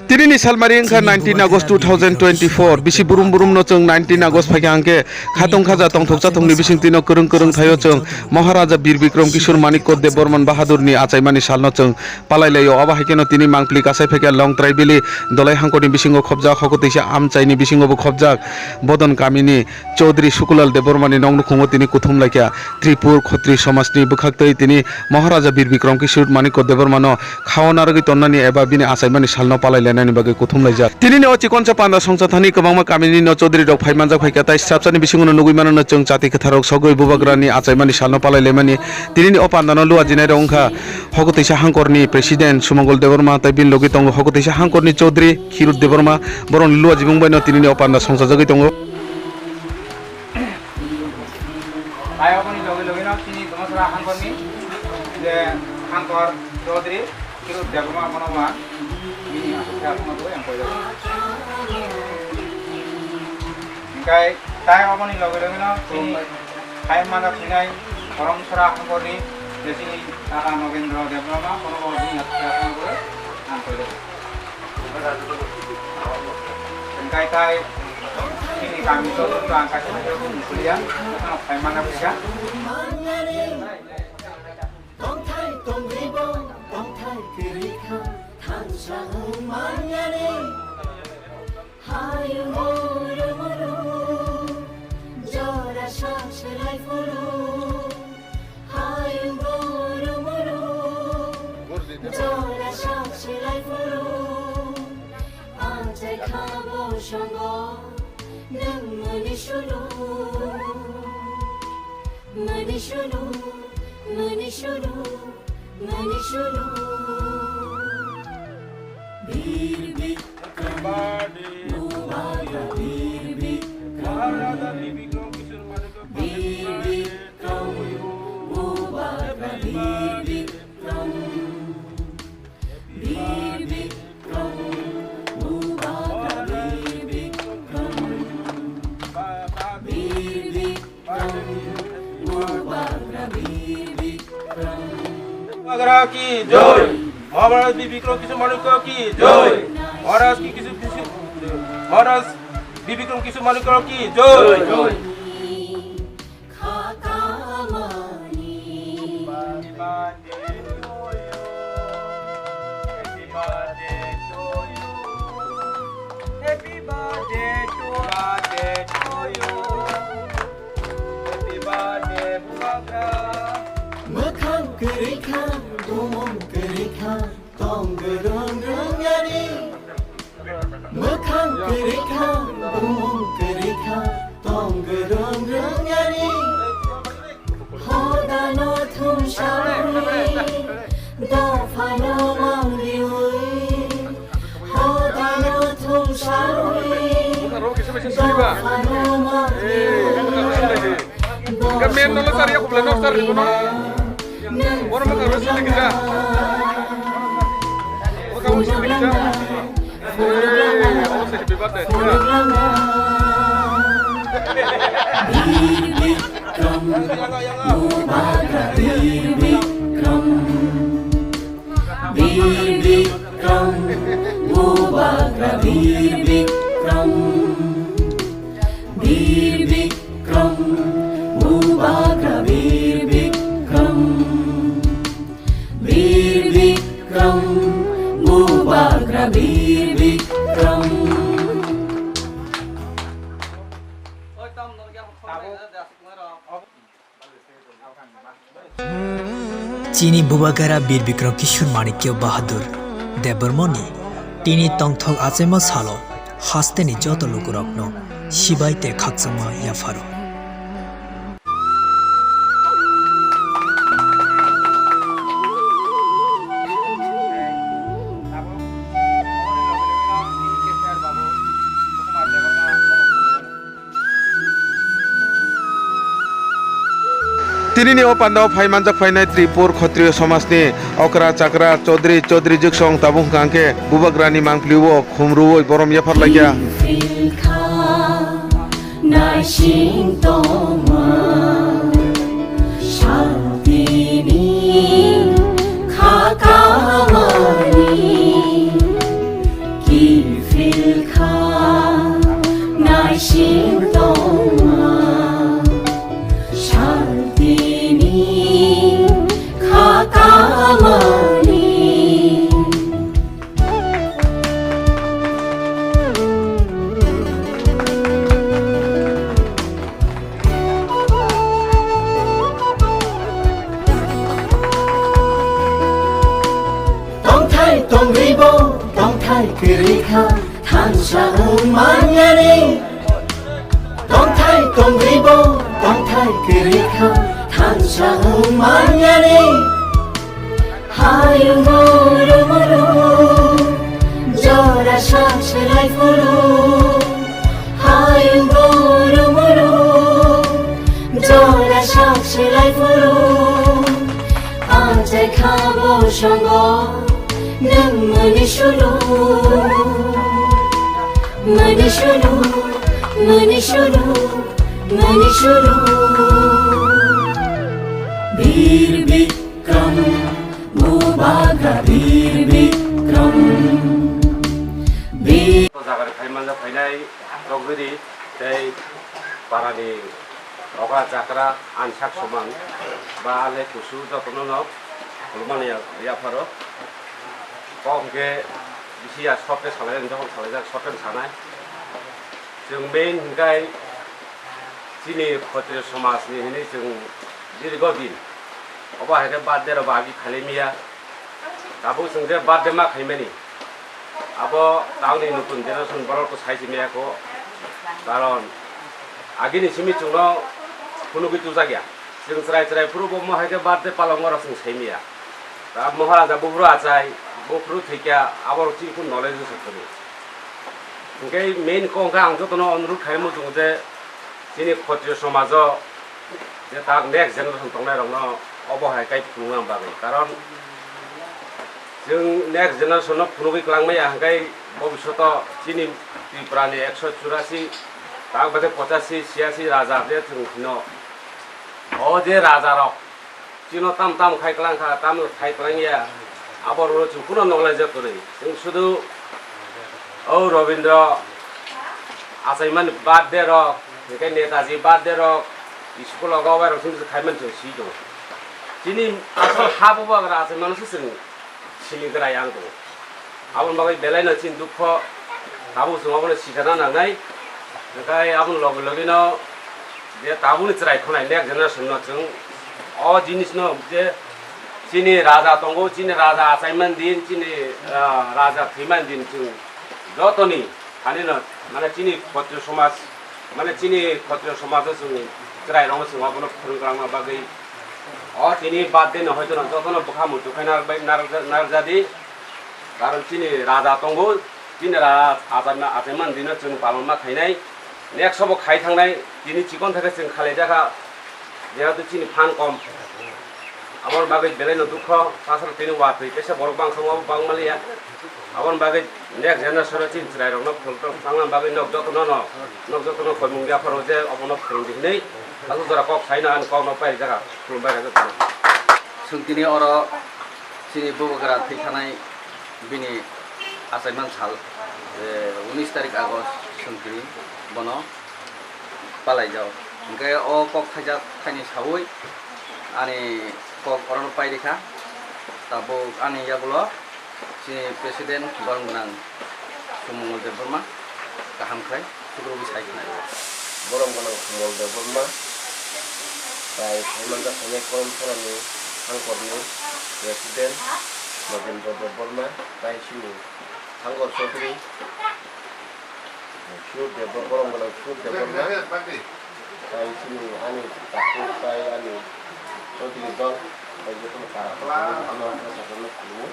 Tirini Salmari Angka 19 August 2024 bisi burum burum no chung 19 August phagi angke khatong khaja tong thoksa tongni bising tino kurung kurung thayo chung Maharaja Bir Bikram Kishore Manikko Deborman Bahadur ni achaimani salno chung palailayo aba haikeno tini mangpli kasai pheke long traibili dolai hangkoni bisingo khobjak hokoteisa amchaini bisingo bo khobjak Bodon Kamini Chaudhary Sukulal Debormani nongnu khungo tini kuthum laikya Tripur Khatri Samasni bukhaktei tini Maharaja Bir Bikram Kishore Manikko Debormano khaonargi tonnani eba bini achaimani salno palailainani bage kuthum laijak tini ne ochi koncha panda songchathani kwbangma kamini no Chaudhary rok phaimanjak phaikya tai strapchani bisingo nugui mano chung chati khatharok sogoi bubagrani achaimani salno palailaimani tini ne opandano luwa jinai rongkha hokoteisa hangkorni president Sumangol Deborma tai bin logi tongo hokoteisa hangkorni Chaudhary Khirut Deborma boron luwa jibungbai no tini ne opanda songchajagoi tongo Ayo kami logi no tini tomasra hangkorni je hangkor Chaudhary Khirut Deborma monoma ini asuknya semua tuh yang koyo. Kai tai apa nih logo no ini kai mana sinai orang surah hangkorni jadi Nogendra Deborma monoma ini asuknya semua tuh yang koyo. Kai tai ini kami tuh angkat saja kuliah kai mana bisa की जय महाराज बीर बिक्रम किशोर मानिक्को की जय महाराज बीर बिक्रम किशोर मानिक्को की जय Kami nolak sari aku belum nolak sari itu no. Orang makan roti lagi dah. Makan roti lagi dah. Aku sedih banget deh. चीनी बुबागारा बीर बिक्रम किशोर Manikya Bahadur देबरमनी tiny तंगथक आचेमा सालो हास्तेनि जत लोकरत्न शिबाइते खाकचमा याफारो tini ni opanda phaimanjak phainai Tripur Khatriya Samasni okra chakra Chaudhary jiksong tabung kangke bubagrani mangpliwo khumruoi borom yafar lagya Ki थाइ केरेखा थांसा मान्यानि Tong thai tong ribo tong thai kerekha thansa manyani hayu moro moro jora shakhlai furu hayu moro moro jora shakhlai furu ajai khabo songo nang mani shuru Manishuru Bir Bikram Mubaga Bir Bikram Bir जागार फाइमानजा फाइनाय रगरी दै पारानि अगा जाग्रा आनसाक समान बा आले कुसु जतन न हलमानि याफारो कमके बिसिया सटे सालाय जखन सालायजा सटेन सानाय जों मेन हिंगाय दिनै क्षत्रिय समाजनि हिनै जों दीर्घ दिन अबा हेदे बादे बागि खालिमिया दाबो जों जे बादे मा खाइमानि अब गावनि नतुन जेनेरेसन बरलखौ साइजिमियाखौ कारण आगिनि सिमि चुंनो कुनु कितु जागिया जों त्राय त्राय पुरुबो महायके बादे पालंगरा जों साइमिया दा महाराजा बुब्रु आचाय बुब्रु थैकिया आबर चिखु नलेज सखरि ओंखाय मेन को ओंखाय आं जतन अनुरोध खाइमु जों जे दिनै क्षत्रिय समाज जे ता नेक्स्ट जेनेरेसन तंनाय रंनो अबहायकाय फुंगां बागै कारण जों नेक्स्ट जेनेरेसन फुनुगै क्लांमै आंगाय भबिष्यत दिनै त्रिपुरानि 184 ताक बादे 85 86 राजा जे जों हिनो अ जे राजा रक चिनो ताम ताम खाइक्लांखा ताम खाइक्लांगिया आबर जों कुनो नलेज जतनै जों सुदु औ रविन्द्र आचायमान बादे रक ओंखाय नेताजी बादे रक स्कुल गावबाय रक जों खाइमान जों सि दं दिनै आसल हाबोबाग्रा आचायमानसो जों सिलिग्राय आं दं आबन बागै बेलायनो चिन दुख ताबु जोंआबनो सिखाना नांनाय ओंखाय आबन लगे लगेनो जे ताबुनि त्राय खनाय नेक्स्ट जेनेरेसन जों अ जिनिसनो जे चिनि राजा दंगौ चिनि राजा आचायमान दिन चिनि राजा थैमान दिन जों जतनि हानिनो माने चिनि क्षत्रिय समाज माने चिनि क्षत्रिय समाज जों त्राय रंग जोंआबनो फोरोंग्रामा बागै अ तिनी बात दिन हयतो जतन बखा मुटु खाइना नारजादि कारण चिनि राजा दंगौ चिनि राजा आचायमान दिन जों पालनमा खाइनाय नेक्स्ट सब खाइ थांनाय दिनै चिकन थाखाय जों खालाय जागा जेहातु चिनि फान कम आबर बागै बेलायनो दुख सासर तिनि वाथै पेसा बर बांसाव बांमालिया आबर बागै नेक्स्ट जेनेरेसन चिन त्राय रंग फोरोंग्रा थांना बागै नक जतन खयमुंगिया फरो जे अबनो फोरोंदिनै आलु जरा कक साइना आन कक न पाइ जागा खुलुमबाय जागा सोंथिनि अर सिनि बबगरा थैखानाय बिनि आचायमान साल 19 तारिख आगस्ट सोंथिनि बनो पालाय जाव ओंखाय अ कक खाइजा खाइनि सावै आनि कक अरन पाइरेखा ताबो आनि यागुलो सिनि प्रेसिडेन्ट गरमगोनां सुमंगल देबबर्मा गाहामखाय सुग्रुबि सायखनाय गरमगोनां सुमंगल देबबर्मा ताई फाइमानजा फाइनाय परम्परानि हांकरनि प्रेसिडेन्ट नगेन्द्र देबबर्मा ताई सिनि हांकर चौधरी फिउर देबबर गरमगोनां फिउर देबबर्मा ताई सिनि आनि ताकु ताई आनि चौधरी दल ताई जतन काराखौ साखौनो खुलुमो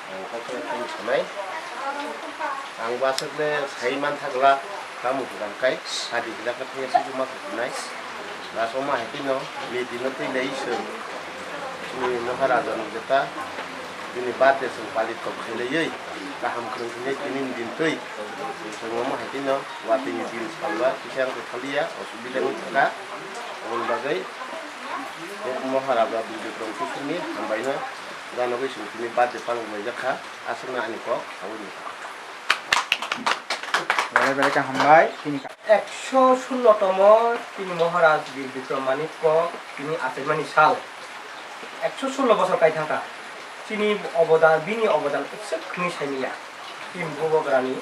आं कक्राझार थानाय आं बासोगले साइमान थागला kamu berangkai hadi kita katanya sih cuma ketunai langsung mah itu di nanti dari sen ini maharaja kita ini bate sempalit kok selesai kaham kerengnya ini dintui semua mah itu waktu ini di sekolah kita yang kelia osubidang kita orang bagai maharaja di kerengku ini sampai dan aku sini bate panggung mereka asal nak kok awal বেলেগ হামবাই তিনি 116তম তিনি মহারাজ বীর বিক্রম মানিক্য তিনি আচাইমানি সাল 116 বছর কাই থাকা তিনি অবদান বিনি অবদান এসেখনি সাইমিয়া তিন ভবগ্রানি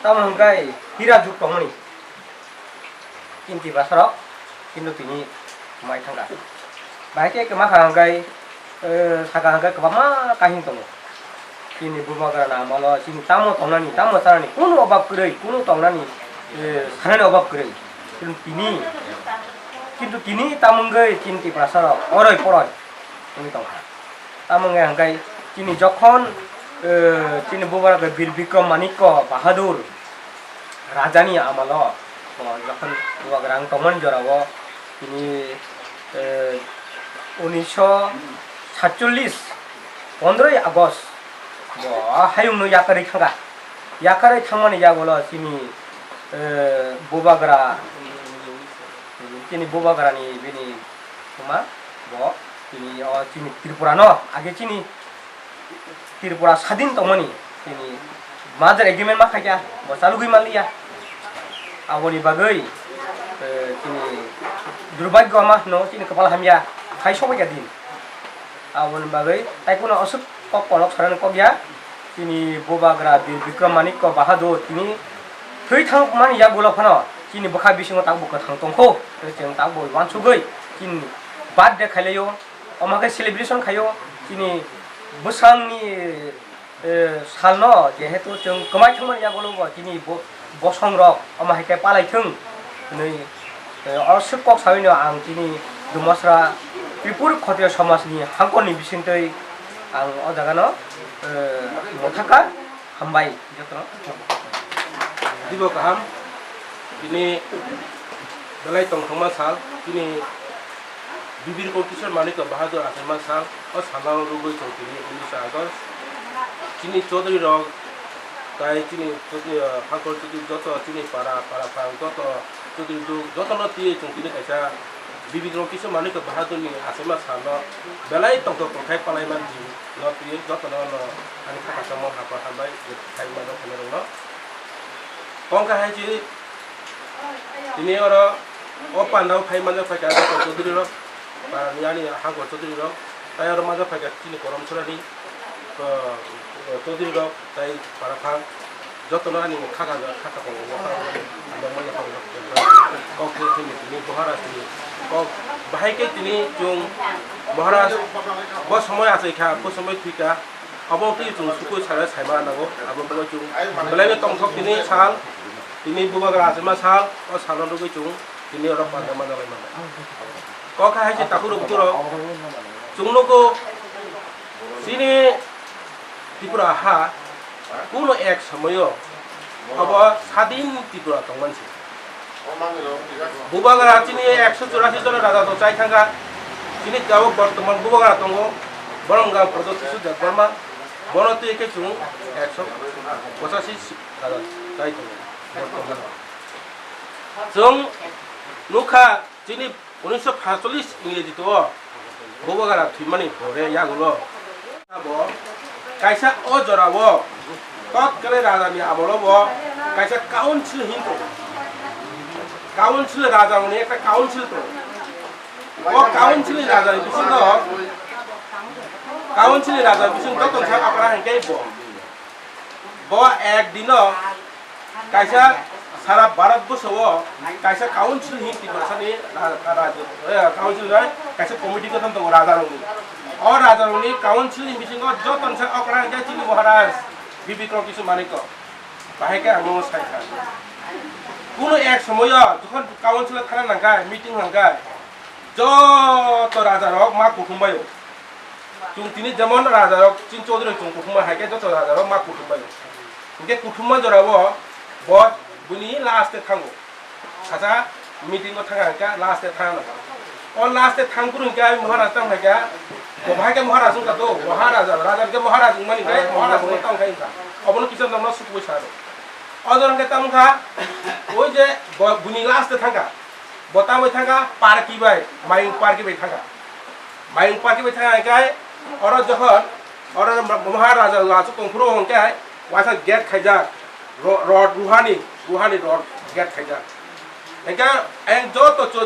তাম হংগাই হীরা যুগ তমনি কিন্তি বাসর কিন্তু তিনি মাই থাকা বাইকে কেমা খাঙ্গাই সাকা হাঙ্গাই কবামা কাহিন তম chini bubagara amalo chini tamo tongnani tamo sarani kuno obab kurei kuno tongnani sanani obab kurei কিন্তু তিনি তামঙ্গৈ চিন্তি প্রাসার অরই পড়য় তিনি তংখা তামঙ্গে হাঙ্গাই তিনি যখন তিনি বুবারাকে বীর বিক্রম মানিক্য বাহাদুর রাজানি আমল যখন বুবাগ্রাং তমন জরাব তিনি 1947 15 আগস্ট হায়ুং ইয়াকারি থাঙ্গানি যাবল তিনি বুবাগ্রা chini bubagarani bini kuma bo chini chini Tripura no age chini Tripura sadin tomani chini major agreement ma khaya bo salugui malia aboni bagai chini durbagyo ma no chini kapal hamya khai sobai din aboni bagai tai kono asuk kok kolok saran kogya chini bubagara bir Bikram Manikko Bahadur chini thoi thang mani ya bola phano chini bokha bisingo tak bokha thang tongkho jeng tak boi wan sugoi chini birthday khailayo amake celebration khayo chini busangni salno jehetu jeng kamai thangman ya bolo chini bosong rok amake palai thung nei asuk kok sawino ang chini dumasra Tripura khotiya samasni hangkoni bisingtei ang o jagano mothaka hambai jotno dibo kaham ini dalai tongthongma sal ini bibir ko Kishore Manikko Bahadur asaima sal o salao rugoi chotini 19 August chini chaudhary rok tai chini hangkor chini joto chini para phang joto chaudhary du joto no tie chungtini kaisa bibir ko Kishore Manikko Bahadur ni asaima sal no dalai tongthong thai palai man ji no tie joto no ani khata samo hapa hambai thai man no kongka hai ji ini orang opan dah pakai mana pakai ada Chaudhary rok, yani hangkor Chaudhary rok, tapi orang mana pakai ini koram surani, Chaudhary rok, tapi para phang, jodoh orang ini kata kong, ada mana kong, kok ini Maharaj ini, kok bahaya ini jung Maharaj, bos semua asal kah, bos semua tiga, abang tu jung suku cara saya mana nago, abang tu jung, kalau ni tongtok ini sal. Ini bubagara asaima sal o salon rugoi chung ini orang pada mana lagi mana kok hai ji takur uturo chunglogo sini Tripura ha kuno ek samoyo abo sadin Tripura tongmansi bubagara chini 184 জন রাজা তো চাই থাকা chini jawab বর্তমান bubagara tongo Baranga প্রদত্ত বর্মা বনতে একে chung 185 রাজা চাই থাকা जों नुखा chini 1945 इंग्रेजी तो bubagara thimani bore yagulo abo kaisa o jorabo tot kale raja ni amolo bo kaisa council hinto council raja ni ekta council to o council raja ni bisingo council raja bisin toton sa apara hengkai bo ek dino kaisa সারা ভারতবর্ষে কাইসা council হি তিবাসানি council নয় কাইসা committee গঠন তো রাজারংনি ও রাজারংনি council meeting যতন সা অকরা গে চিনি মহারাজ বিক্রম কিশোর মানিক্য বাহেকে আমো সাইখা কোন এক সময় যখন কাউন্সিল থাকা নাঙ্গায় মিটিং হাঙ্গায় যত রাজারক মা কুটুম্বায় চুং তিনি যেমন রাজারক চিন চৌধুরী চুং কুটুম্বা হাইকে যত রাজারক মা কুটুম্বায় ইনকে কুটুম্বা জরাবো বট bunyi last tanggo, kata meeting ko tangga ka last tangga, on last tang kurung ka Maharaj tang ka, ko bahai ka Maharaj ka to, Maharaj raja ka Maharaj mani ka Maharaj ko tang ka inka, abon kisan namna suku charo, odor ka tang ka, oi je bunyi last tangga, botam oi tangga parki bai, main parki bai tangga ka, orang johon, orang Maharaj langsung kongkro ka, wasa get kaja, rod ruhani rod get kaja. Engkau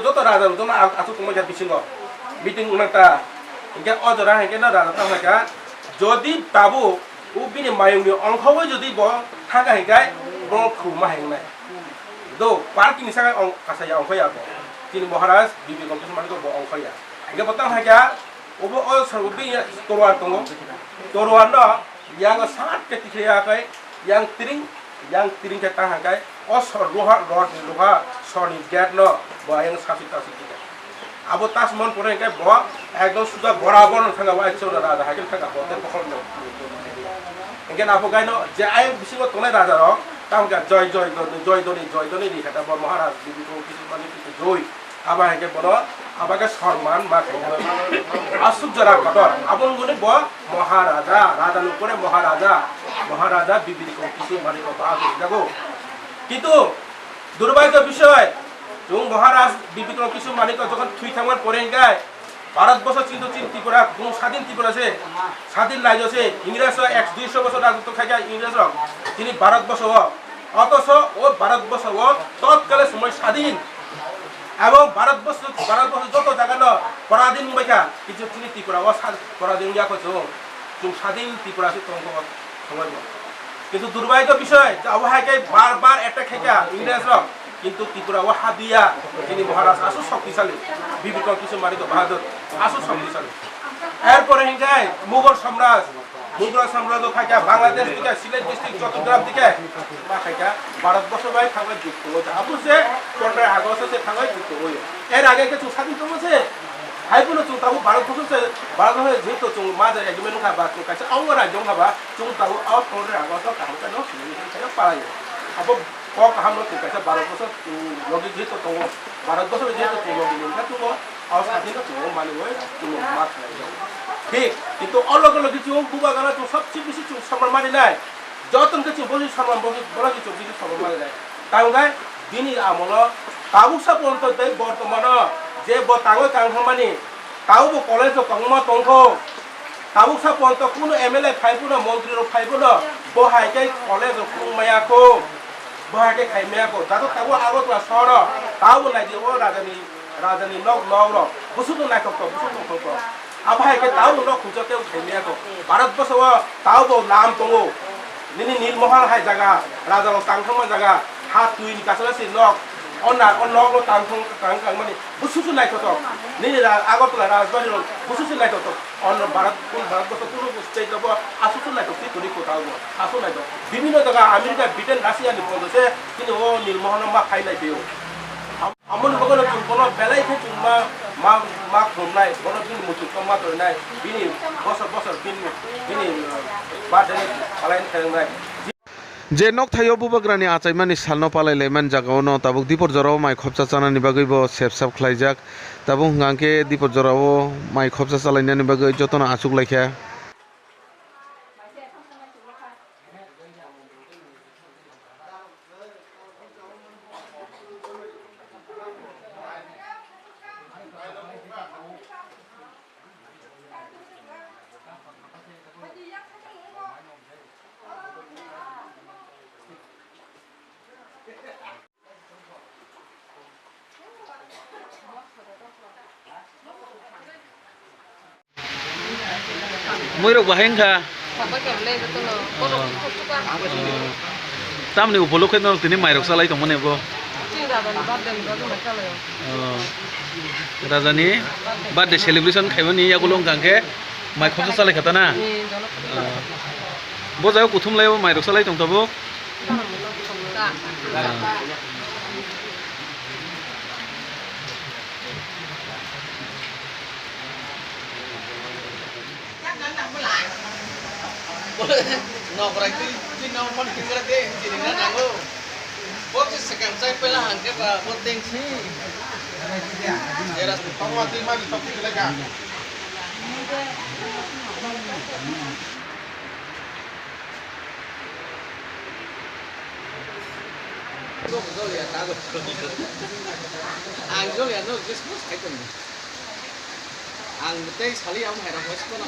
joto raja itu na asuk kemudian bisingo meeting unata. Engkau orang engkau na raja tahu mereka. Jadi tabu ubin mayung ni angkau jadi boh tangga engkau boh kurma engkau. Do parking ni sangat kasaya angkau ya boh. Kini Maharaj bibi komputer mana tu boh angkau ya. Engkau petang mereka. Obo serubi toruan tunggu. Toruan dah yang saat ketika ya kai yang tiring ke tang kai osor loha rod loha soni gate no ba yang sapi kita abo tas mon pore kai ba ekdom sudah berabar thanga wa chona raja hakin thanga bote pokol no engke na pokai no je ai bisingo tonai raja ro tam ka joy doni di kata ba maharaj bibi ko kisi mani kisi joy aba heke bono aba ke সম্মান ma kai asuk jara kator abon gune ba maharaja raja no pore maharaja bibi ko kisi mani ko ba dago কিন্তু দুর্ভাগ্য বিষয় যোং মহারাজ বিবিক্রম কিশোর মানিক যখন থুই থামার পরে গায় ভারতবর্ষ কিন্তু ত্রিপুরা কোন স্বাধীন ত্রিপুরা আছে স্বাধীন রাজ্য আছে ইংরেজ 100-200 বছর রাজত্ব খাইয়া ইংরেজ তিনি ভারতবর্ষ অথচ ও ভারতবর্ষ তৎকালে সময় স্বাধীন এবং ভারতবর্ষ যত জায়গা পরাধীন বাইকা কিছু তিনি ত্রিপুরা ও পরাধীন ইয়া করছো যোং স্বাধীন ত্রিপুরা আছে তোমার সময় কিন্তু দুর্ভাগ্য বিষয় যে অবহায়কে বারবার অ্যাটাক খেকা ইংরেজ কিন্তু ত্রিপুরা ও হাদিয়া তিনি মহারাজ আসু শক্তিশালী বিবিক্রম কিশোর মানিক বাহাদুর আসু শক্তিশালী এরপরে হিংসায় মুঘল সাম্রাজ্য খাইকা বাংলাদেশ থেকে সিলেট ডিস্ট্রিক্ট চট্টগ্রাম থেকে মা খাইকা ভারতবর্ষ বাই থাকায় যুক্ত হয়েছে আপু যে 15 আগস্টে থাকায় যুক্ত হয়ে এর আগে কিছু স্বাধীন করেছে হাইপুনো চুং তাবো ভারতবর্ষে যেহেতু চুং মাঝে একদমই নখাবা চুং কাছে অঙ্গ রাজ্য খাবা চুং তাবো 15 আগস্ট কাহামকানো সিলেট পালায় আবো কক হামলো চুং কাছে ভারতবর্ষ লগি যেহেতু চুং ভারতবর্ষ যেহেতু চুং লগি নিকা চুং স্বাধীন চুং মানে ওই চুং মা ঠিক কিন্তু অলগ অলগ চুং বুবা গানা চুং সবচেয়ে বেশি চুং সম্মান মানে নাই যতন কিছু বলি সম্মান বলা কিছু বেশি সম্মান মানে নাই তাই দিনই আমল তাবুসা পর্যন্ত বর্তমান যে তাগো কাংখামানি তাও কলেজ কংমা তংখ তাবুসা পর্যন্ত কোনো এমএলএ ফাইবুনো মন্ত্রী ফাইবুনো বহাইকে কলেজ খুমায়াকো বহাইকে খাইমায়াকো যাতে তাবো আগত সর তাও নাই যে ও রাজধানী নগ নগর বুসুতো নাইকক বুসুতো খক আবহাইকে তাও নগ খুঁজতে খাইমায়াকো ভারতবর্ষ তাও নাম তঙ্গো নিনি নীলমহল হাই জায়গা রাজা কাংখামা জায়গা হাত তুই কাছাকাছি নগ অন্য তাং মানে বুসুসু নাইকত নিনি আগতলা রাজবাড়ি বুসুসু নাইকত অন্য ভারতবর্ষ কোনো স্টেট যাব আসুসু নাইকত তুই কোথাও আসু নাইকত বিভিন্ন জায়গা আমেরিকা ব্রিটেন রাশিয়া বলছে কিন্তু ও নীলমোহন মা খাই নাই পেও আমন বগল কোনো বেলাই থেকে মা ঘুমনাই কোনো দিন মুচু কমা তো নাই বিনি বছর বিনি বাদে পালাইন খেলনাই যে নক থাইও বুবাগ্রানি আচাইমানি সালনো পালাইলে মান জাগাওনো তাবুক দিপর জরাও মাই খবসা চানানি বাগৈবো সেবসাब ख्लाइजाक ताबुक गांके दिपर जराओ माइ खबसा चालायनानि बागै जतन आसुक लायखा Moirok bahengka. Tamni upolokhe no tini mairok salai tongmone bo. Rajani birthday celebration khaibani yagulong gangke mai khopsa salai khatana. Bo jayo kuthum laibo mairok salai tongtabo. Nọc rồi tuy nó con kinh ra thế chỉ đừng nói nào đâu bố chỉ sẽ cảm thấy phải là hàng cái và bố tên chi để là không qua tin mà đi tập cái này cả ang rồi nó just cái tuần ang tây sali ông hay là mấy con